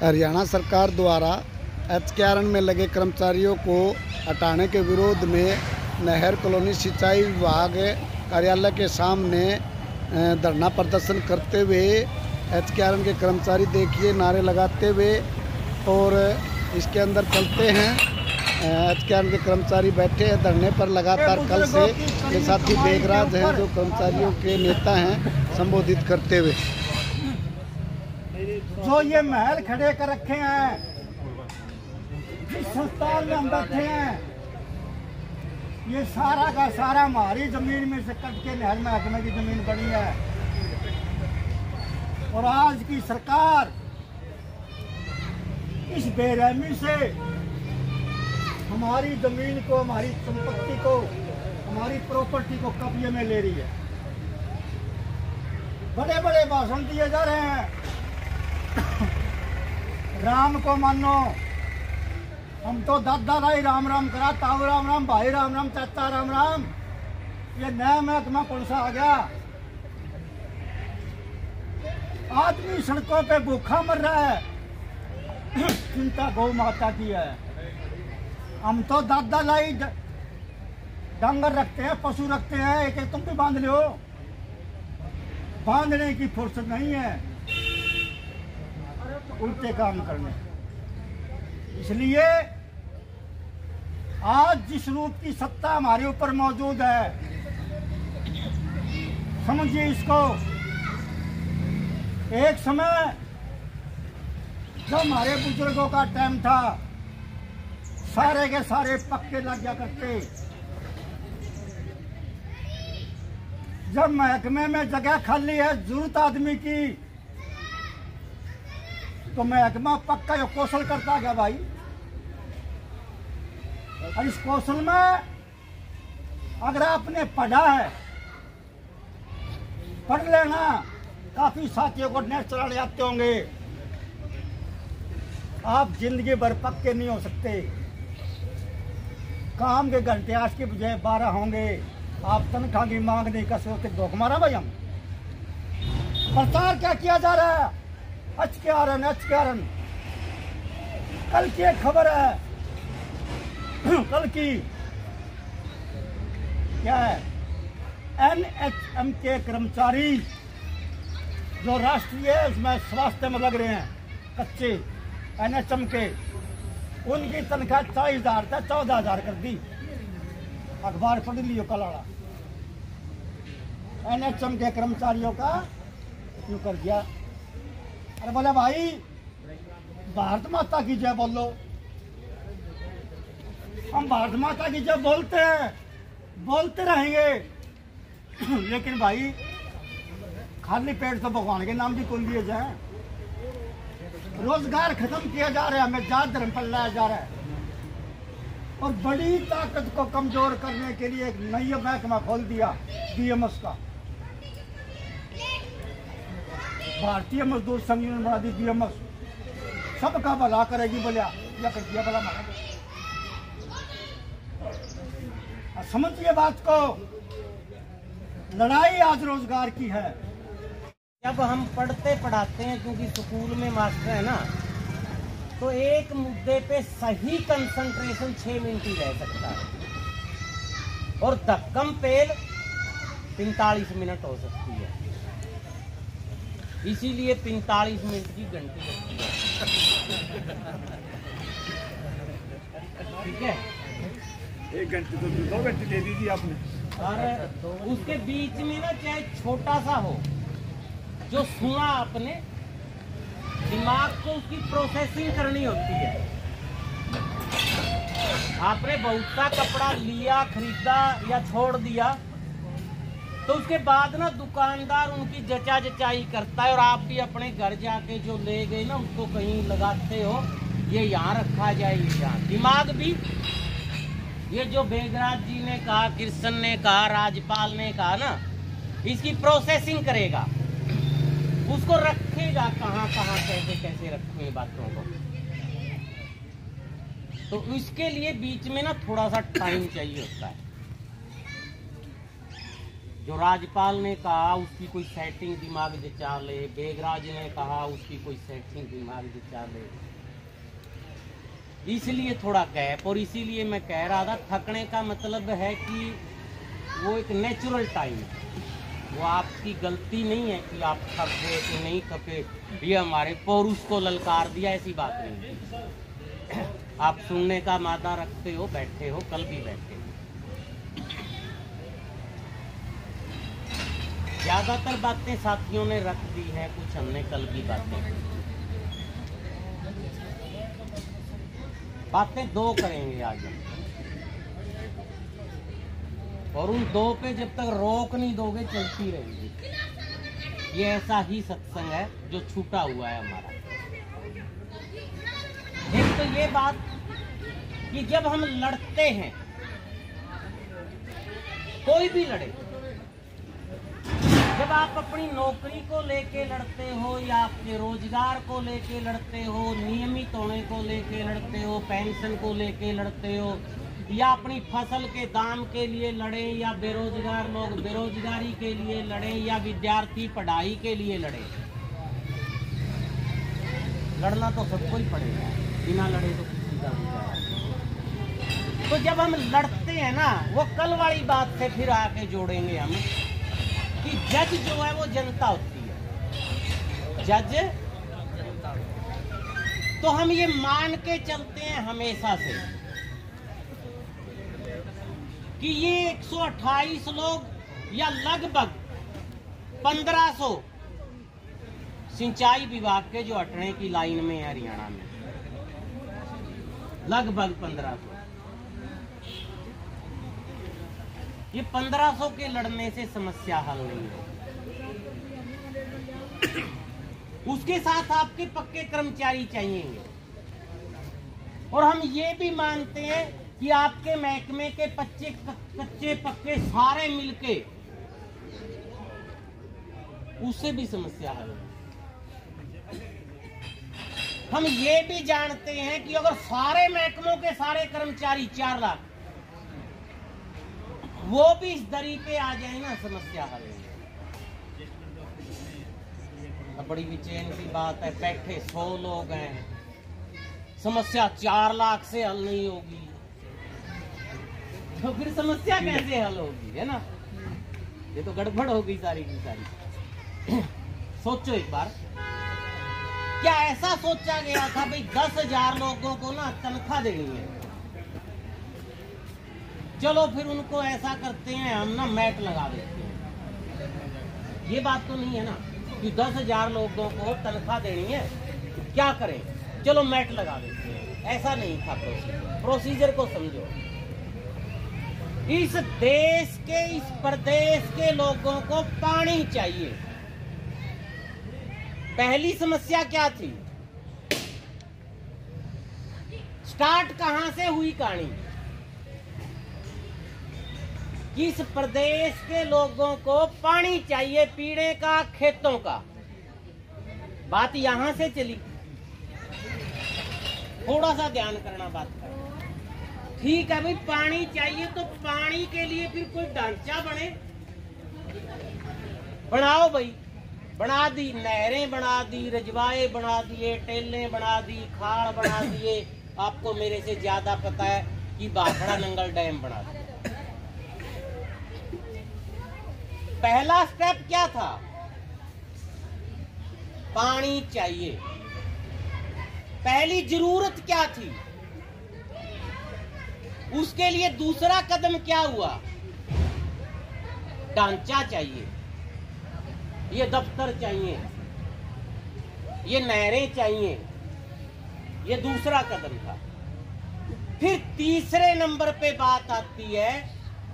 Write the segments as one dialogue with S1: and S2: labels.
S1: हरियाणा सरकार द्वारा एचकेआरएन में लगे कर्मचारियों को हटाने के विरोध में नहर कॉलोनी सिंचाई विभाग कार्यालय के सामने धरना प्रदर्शन करते हुए एचकेआरएन के कर्मचारी देखिए नारे लगाते हुए और इसके अंदर चलते हैं। एचकेआरएन के कर्मचारी बैठे हैं धरने पर लगातार कल से। ये साथी बेगराज हैं जो कर्मचारियों के नेता हैं, संबोधित करते हुए
S2: जो ये महल खड़े कर रखे हैं, जिस संस्थान में हम बैठे हैं, ये सारा का सारा हमारी जमीन में से कट के नहर महकमे की जमीन बनी है। और आज की सरकार इस बेरहमी से हमारी जमीन को, हमारी संपत्ति को, हमारी प्रॉपर्टी को कब्जे में ले रही है। बड़े बड़े भाषण दिए जा रहे हैं, राम को मानो, हम तो दादा दाई राम राम करा, ताऊ राम राम, भाई राम राम, चाचा राम राम। ये नया महकमा कौन सा आ गया? आदमी सड़कों पे भूखा मर रहा है, चिंता गौ माता की है। हम तो दादा दाई डंगर रखते हैं, पशु रखते हैं, एक एक तुम भी बांध लो। बांधने की फुर्सत नहीं है, उल्टे काम करने। इसलिए आज जिस रूप की सत्ता हमारे ऊपर मौजूद है, समझिए इसको। एक समय जब हमारे बुजुर्गों का टाइम था, सारे के सारे पक्के लग गया करते। जब महकमे में जगह खाली है जरूरत आदमी की, तो महकमा पक्का जो कौशल करता गया भाई। और इस कौशल में अगर आपने पढ़ा है, पढ़ लेना। काफी साथियों को नेट चलाने आते होंगे। आप जिंदगी भर पक्के नहीं हो सकते। काम के घंटे आज की बजाय 12 होंगे। आप तनख्वाह की मांग नहीं कर सकते। धोखा मारा भाई हम। प्रचार क्या किया जा रहा है? एचकेआरएन। कल की एक खबर है, कल की क्या है, एनएचएम के कर्मचारी जो राष्ट्रीय उसमें स्वास्थ्य में लग रहे हैं, कच्चे एनएचएम के, उनकी तनख्वाह 40,000 था 14,000 कर दी। अखबार पढ़ लियो कल आड़ा। एनएचएम के कर्मचारियों का क्यों कर दिया? अरे बोले भाई भारत माता की जय बोलो। हम भारत माता की जय बोलते हैं, बोलते रहेंगे, लेकिन भाई खाली पेट तो भगवान के नाम की कुल दिए जाए। रोजगार खत्म किया जा रहा है, हमें जात धर्म पर लाया जा रहा है। और बड़ी ताकत को कमजोर करने के लिए एक नई महकमा खोल दिया, बीएमएस का। भारतीय मजदूर संघ ने बना दी बीएमएस। सबका भला करेगी बोलिया, या कर दिया भला मारा। समझिए बात को। लड़ाई आज रोजगार की है।
S3: जब हम पढ़ते पढ़ाते हैं, क्योंकि स्कूल में मास्टर है ना, तो एक मुद्दे पे सही कंसंट्रेशन 6 मिनट ही रह सकता है, और धक्कम पेल 45 मिनट हो सकती है। इसीलिए 45 मिनट की घंटी लगती है। ठीक है,
S2: 1 घंटे तो 2 घंटे दे दीजिए आपने।
S3: और उसके बीच में ना चाहे छोटा सा हो, जो सुना आपने, दिमाग को उसकी प्रोसेसिंग करनी होती है। आपने बहुत सा कपड़ा लिया, खरीदा या छोड़ दिया, तो उसके बाद ना दुकानदार उनकी जचा जचाई करता है, और आप भी अपने घर जाके जो ले गए ना उसको कहीं लगाते हो, ये यहाँ रखा जाए, यहाँ। दिमाग भी ये जो बेगराज जी ने कहा, कृष्ण ने कहा, राजपाल ने कहा ना, इसकी प्रोसेसिंग करेगा, उसको रखेगा कहाँ कहाँ, कैसे कैसे रखेंगे बातों को। तो इसके लिए बीच में ना थोड़ा सा टाइम चाहिए होता है। जो राज्यपाल ने कहा उसकी कोई सेटिंग दिमाग जचा ले, बेगराज ने कहा उसकी कोई सेटिंग दिमाग जचा ले, इसलिए थोड़ा गैप। और इसीलिए मैं कह रहा था थकने का मतलब है कि वो एक नेचुरल टाइम है, वो आपकी गलती नहीं है कि आप थक गए कि नहीं थके, ये हमारे पौरुष को ललकार दिया, ऐसी बात नहीं है। आप सुनने का मादा रखते हो, बैठे हो, कल भी बैठे हो। ज्यादातर बातें साथियों ने रख दी हैं, कुछ हमने कल की बातें दो करेंगे आज हम, और उन दो पे जब तक रोक नहीं दोगे चलती रहेगी। ये ऐसा ही सत्संग है जो छूटा हुआ है हमारा। एक तो ये बात कि जब हम लड़ते हैं, कोई भी लड़े, जब आप अपनी नौकरी को लेके लड़ते हो या आपके रोजगार को लेके लड़ते हो, नियमित होने को लेके लड़ते हो, पेंशन को लेके लड़ते हो, या अपनी फसल के दाम के लिए लड़े, या बेरोजगार लोग बेरोजगारी के लिए लड़े, या विद्यार्थी पढ़ाई के लिए लड़े, लड़ना तो सबको ही पड़ेगा, बिना लड़े तो किसी का गुजारा। तो जब हम लड़ते हैं ना, वो कल वाली बात से फिर आके जोड़ेंगे हम कि जज जो है वो जनता होती है, जज। तो हम ये मान के चलते हैं हमेशा से कि ये 128 लोग या लगभग 1500 सिंचाई विभाग के जो हटने की लाइन में है हरियाणा में, लगभग 1500। ये 1500 के लड़ने से समस्या हल नहीं है। उसके साथ आपके पक्के कर्मचारी चाहिए, और हम ये भी मानते हैं कि आपके महकमे के कच्चे पक्के सारे मिलके, उससे भी समस्या हल है। हम ये भी जानते हैं कि अगर सारे महकमों के सारे कर्मचारी 4 लाख वो भी इस दरी पे आ जाए ना, समस्या हल है। बड़ी बेचैन की बात है, बैठे 100 लोग हैं, समस्या 4 लाख से हल नहीं होगी, तो फिर समस्या कैसे हल होगी, है ना? ये तो गड़बड़ हो गई सारी की सारी। सोचो एक बार, क्या ऐसा सोचा गया था भाई 10,000 लोगों को ना तनख्वाह देनी है, चलो फिर उनको ऐसा करते हैं हम ना मैट लगा देते हैं। ये बात तो नहीं है ना कि 10,000 लोगों को तनख्वाह देनी है, क्या करें, चलो मैट लगा देते हैं। ऐसा नहीं था प्रोसीजर को समझो। इस देश के, इस प्रदेश के लोगों को पानी चाहिए। पहली समस्या क्या थी? स्टार्ट कहां से हुई कहानी? किस प्रदेश के लोगों को पानी चाहिए पीने का, खेतों का। बात यहां से चली। थोड़ा सा ध्यान करना बात का। ठीक है भाई, पानी चाहिए तो पानी के लिए फिर कोई ढांचा बने, बनाओ भाई। बना दी, नहरें बना दी, रजवाए बना दिए, टेलें बना दी, खाड़ बना दिए। आपको मेरे से ज्यादा पता है कि भाखड़ा नंगल डैम बना दिया। पहला स्टेप क्या था? पानी चाहिए। पहली जरूरत क्या थी? उसके लिए दूसरा कदम क्या हुआ? ढांचा चाहिए, ये दफ्तर चाहिए, ये नहरें चाहिए, ये दूसरा कदम था। फिर तीसरे नंबर पे बात आती है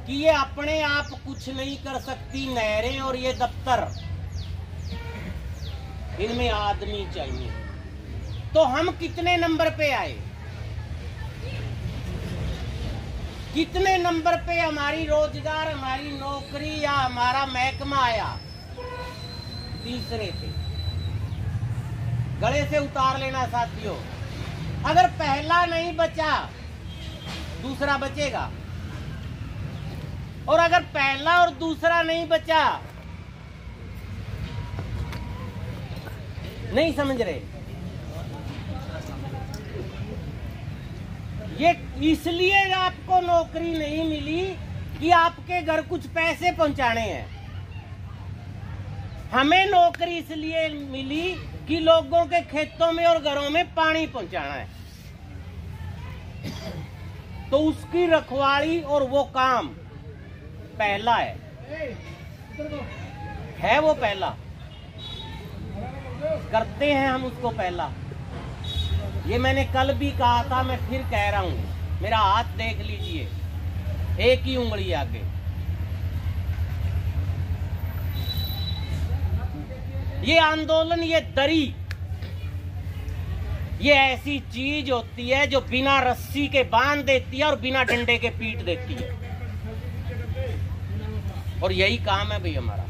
S3: कि ये अपने आप कुछ नहीं कर सकती नहरें और ये दफ्तर, इनमें आदमी चाहिए। तो हम कितने नंबर पे आए? कितने नंबर पे हमारी रोजगार, हमारी नौकरी या हमारा महकमा आया? तीसरे पे। गले से उतार लेना साथियों, अगर पहला नहीं बचा दूसरा बचेगा, और अगर पहला और दूसरा नहीं बचा, नहीं समझ रहे, ये इसलिए आपको नौकरी नहीं मिली कि आपके घर कुछ पैसे पहुंचाने हैं। हमें नौकरी इसलिए मिली कि लोगों के खेतों में और घरों में पानी पहुंचाना है। तो उसकी रखवाली और वो काम पहला है वो पहला, करते हैं हम उसको पहला। ये मैंने कल भी कहा था, मैं फिर कह रहा हूं, मेरा हाथ देख लीजिए, एक ही उंगली आगे। ये आंदोलन, ये दरी, ये ऐसी चीज होती है जो बिना रस्सी के बांध देती है और बिना डंडे के पीट देती है। और यही काम है भाई हमारा।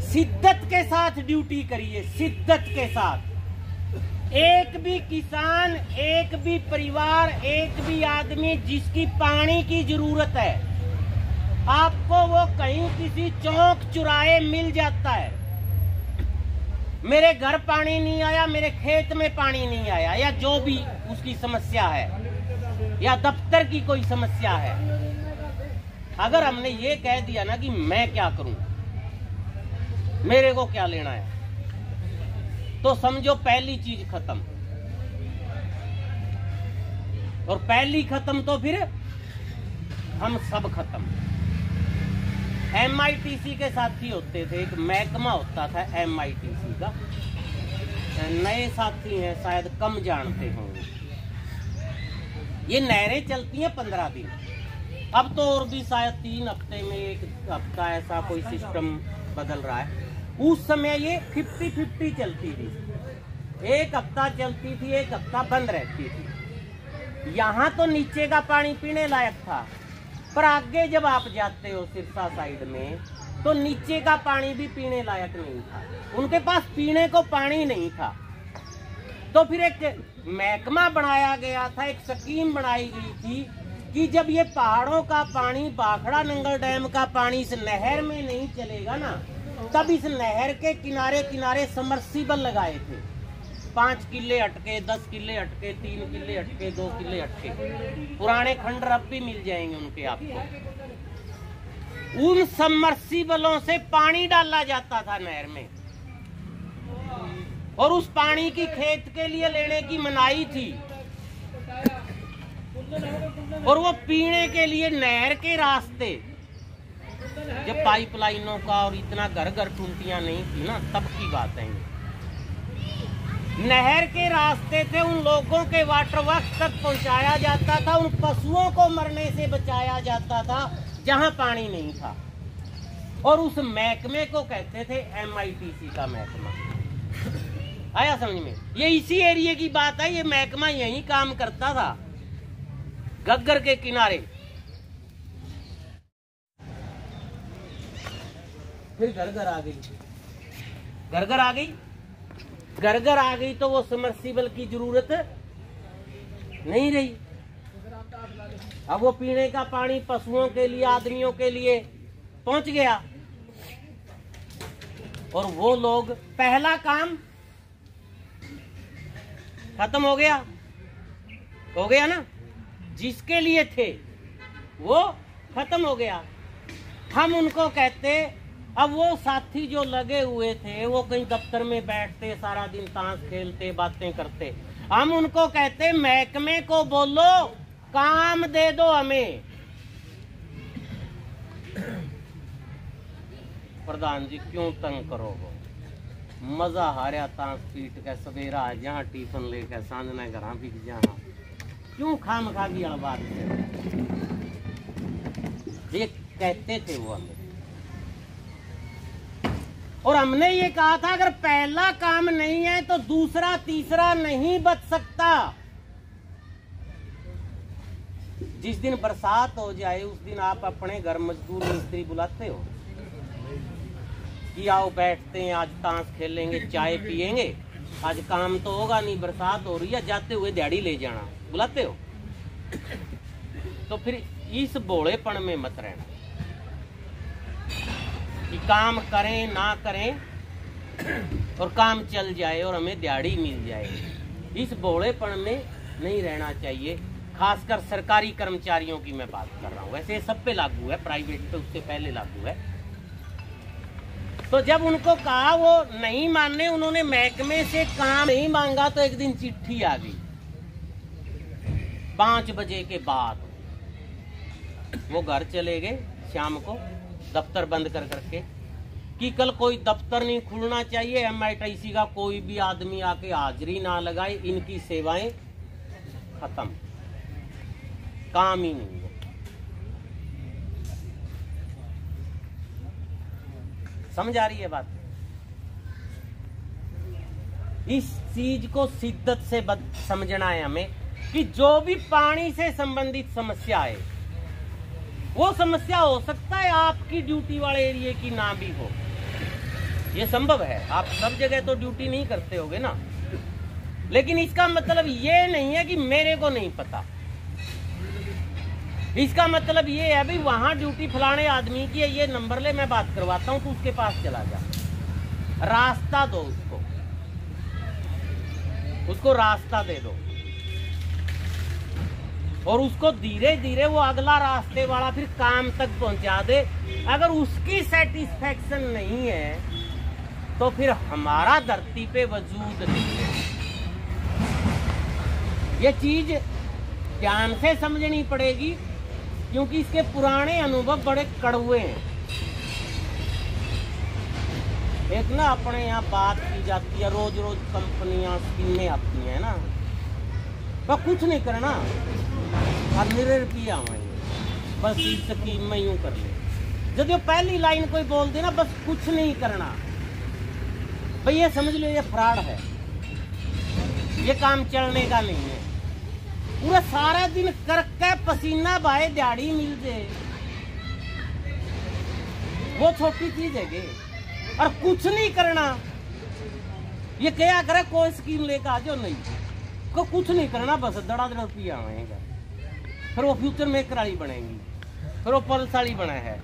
S3: शिद्दत के साथ ड्यूटी करिए, शिद्दत के साथ। एक भी किसान, एक भी परिवार, एक भी आदमी जिसकी पानी की जरूरत है, आपको वो कहीं किसी चौक चुराहे मिल जाता है। मेरे घर पानी नहीं आया, मेरे खेत में पानी नहीं आया, या जो भी उसकी समस्या है, या दफ्तर की कोई समस्या है, अगर हमने ये कह दिया ना कि मैं क्या करूं, मेरे को क्या लेना है, तो समझो पहली चीज खत्म। और पहली खत्म तो फिर हम सब खत्म। MITC के साथी होते थे, एक महकमा होता था MITC का, नए साथी हैं शायद कम जानते होंगे। ये नहरें चलती हैं 15 दिन, अब तो और भी शायद 3 हफ्ते में, 1 हफ्ता ऐसा कोई सिस्टम बदल रहा है। उस समय ये 50-50 चलती थी, 1 हफ्ता चलती थी, 1 हफ्ता बंद रहती थी। यहाँ तो नीचे का पानी पीने लायक था, पर आगे जब आप जाते हो सिरसा साइड में, तो नीचे का पानी भी पीने लायक नहीं था। उनके पास पीने को पानी नहीं था। तो फिर एक महकमा बनाया गया था, एक स्कीम बनाई गई थी कि जब ये पहाड़ों का पानी, भाखड़ा नंगल डैम का पानी इस नहर में नहीं चलेगा ना, तब इस नहर के किनारे किनारे समर्सिबल लगाए थे। 5 किले अटके, 10 किले अटके, 3 किले अटके, 2 किले अटके, पुराने खंडर अब भी मिल जाएंगे उनके आपको। उन समर्सिबलों से पानी डाला जाता था नहर में, और उस पानी की खेत के लिए लेने की मनाही थी। और वो पीने के लिए नहर के रास्ते, जब पाइपलाइनों का और इतना घर घर टूटियां नहीं थी ना, तब की बात है। नहर के रास्ते थे, उन लोगों के वाटर वर्क्स तक पहुंचाया जाता था, उन पशुओं को मरने से बचाया जाता था जहां पानी नहीं था। और उस महकमे को कहते थे MITC का महकमा। आया समझ में? ये इसी एरिया की बात है, ये महकमा यही काम करता था, घग्गर के किनारे। फिर घर आ गई, घर आ गई, घर आ गई, तो वो समर्सिबल की जरूरत नहीं रही। अब वो पीने का पानी पशुओं के लिए, आदमियों के लिए पहुंच गया। और वो लोग, पहला काम खत्म हो गया ना, जिसके लिए थे वो खत्म हो गया। हम उनको कहते, अब वो साथी जो लगे हुए थे, वो कहीं दफ्तर में बैठते, सारा दिन ताश खेलते, बातें करते, हम उनको कहते महकमे को बोलो काम दे दो हमें। प्रधान जी क्यों तंग करोगे, मजा हारिया ताश पीट के, सवेरा जहाँ टिफिन लेकर सांझना घर बिक जहाँ, क्यों खाम खा की बात ये कहते थे वो हमें। और हमने ये कहा था अगर पहला काम नहीं है तो दूसरा तीसरा नहीं बच सकता। जिस दिन बरसात हो जाए उस दिन आप अपने घर मजदूर मिस्त्री बुलाते हो कि आओ बैठते हैं, आज ताश खेलेंगे, चाय पियेंगे, आज काम तो होगा नहीं, बरसात हो रही है, जाते हुए दिहाड़ी ले जाना, बुलाते हो? तो फिर इस भोलेपन में मत रहना कि काम करें ना करें और काम चल जाए और हमें दिहाड़ी मिल जाए। इस भोलेपन में नहीं रहना चाहिए। खासकर सरकारी कर्मचारियों की मैं बात कर रहा हूँ, वैसे सब पे लागू है, प्राइवेट पे उससे पहले लागू है। तो जब उनको कहा वो नहीं माने, उन्होंने महकमे से काम नहीं मांगा, तो एक दिन चिट्ठी आ गई 5 बजे के बाद। वो घर चले गए शाम को दफ्तर बंद कर करके कि कल कोई दफ्तर नहीं खुलना चाहिए, MITC का कोई भी आदमी आके हाजिरी ना लगाए, इनकी सेवाएं खत्म, काम ही नहीं है। समझ आ रही है बात? इस चीज को शिद्दत से समझना है हमें कि जो भी पानी से संबंधित समस्या है, वो समस्या हो सकता है आपकी ड्यूटी वाले एरिया की ना भी हो, ये संभव है। आप सब जगह तो ड्यूटी नहीं करते होगे ना, लेकिन इसका मतलब ये नहीं है कि मेरे को नहीं पता। इसका मतलब ये है भाई वहां ड्यूटी फलाने आदमी की है, ये नंबर ले, मैं बात करवाता हूं, तू उसके पास चला जा, रास्ता दो उसको रास्ता दे दो, और उसको धीरे धीरे वो अगला रास्ते वाला फिर काम तक पहुंचा दे। अगर उसकी सेटिस्फेक्शन नहीं है तो फिर हमारा धरती पे वजूद नहीं है। ये चीज ध्यान से समझनी पड़ेगी, क्योंकि इसके पुराने अनुभव बड़े कड़वे हैं। एक ना अपने यहाँ बात की जाती है, रोज रोज कंपनियां स्कीमें आती हैं ना, तो कुछ नहीं करना और रुपया बस इस स्कीम में यूं कर ले। जब ये पहली लाइन कोई बोल दे ना, बस कुछ नहीं करना, भाई ये समझ लो ये फ्रॉड है, ये काम चलने का नहीं है। पूरा सारा दिन करके पसीना बहाए दिहाड़ी मिल जाए, वो छोटी चीज है गे। और कुछ नहीं करना, ये क्या करे, कोई स्कीम लेकर आ जाओ, नहीं को कुछ नहीं करना, बस दड़ा दड़ा रुपया आएगा। फिर वो फ्यूचर मेकर वाली बनेगी, फिर वो पल्स वाली बना है,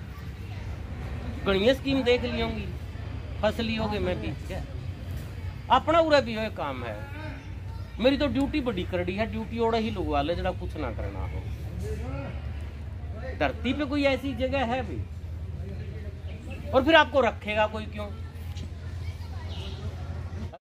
S3: बढ़िया स्कीम देख ली होंगी, फसली होगे मैं पीछे अपना उरे भी हो काम है। मेरी तो ड्यूटी बड़ी करड़ी है, ड्यूटी ओड़ा ही लगवा ले जरा कुछ ना करना हो। धरती पे कोई ऐसी जगह है भी, और फिर आपको रखेगा कोई क्यों?